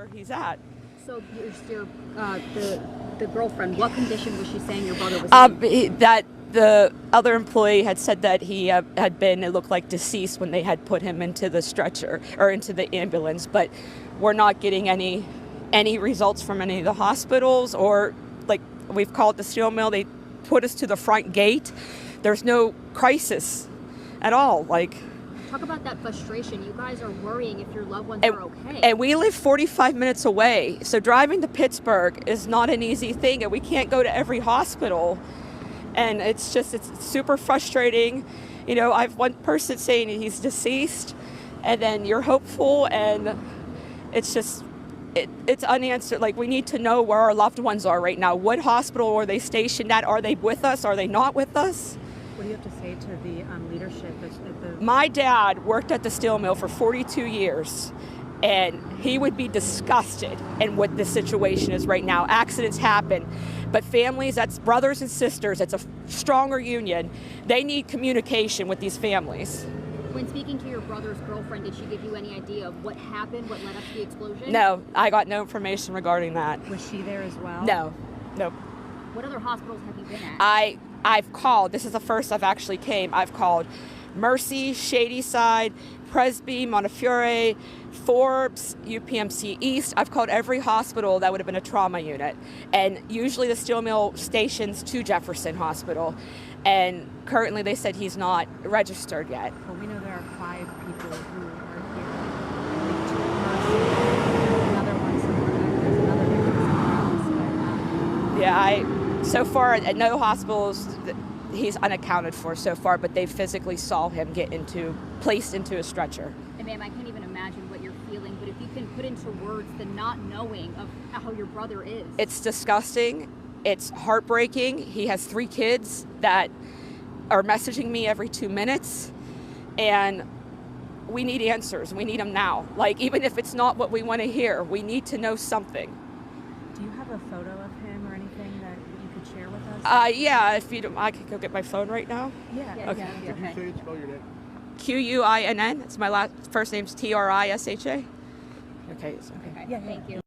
where he's at. So the girlfriend, what condition was she saying your brother was in? That the other employee had said that he had been, it looked like, deceased when they had put him into the stretcher or into the ambulance, but we're not getting any results from any of the hospitals, or like we've called the steel mill, they put us to the front gate. There's no crisis at all. Like, talk about that frustration. You guys are worrying if your loved ones are okay. And we live 45 minutes away, so driving to Pittsburgh is not an easy thing, and we can't go to every hospital. And it's super frustrating. You know, I've one person saying he's deceased, and then you're hopeful, and it's unanswered. Like, we need to know where our loved ones are right now. What hospital are they stationed at? Are they with us? Are they not with us? What do you have to say to the leadership at the... My dad worked at the steel mill for 42 years, and he would be disgusted in what the situation is right now. Accidents happen, but families, that's brothers and sisters, it's a stronger union. They need communication with these families. When speaking to your brother's girlfriend, did she give you any idea of what happened, what led up to the explosion? No, I got no information regarding that. Was she there as well? No, nope. What other hospitals have you been at? I've called, this is the first I've actually came, I've called Mercy, Shadyside, Presby, Montefiore, Forbes, UPMC East. I've called every hospital that would have been a trauma unit. And usually the steel mill stations to Jefferson Hospital. And currently they said he's not registered yet. Well, we know there are 5 people who are here. Another one somewhere. There's another victim somewhere else. So far at no hospitals, he's unaccounted for so far, but they physically saw him get placed into a stretcher. And ma'am, I can't even imagine what you're feeling, but if you can put into words the not knowing of how your brother is. It's disgusting. It's heartbreaking. He has 3 kids that are messaging me every 2 minutes, and we need answers. We need them now. Like, even if it's not what we want to hear, we need to know something. Do you have a photo of him or anything that you could share with us? Yeah, if you don't, I could go get my phone right now. Yeah. Okay. Could you say and spell your name? Quinn. It's my first name's Trisha. Okay. Okay, thank you.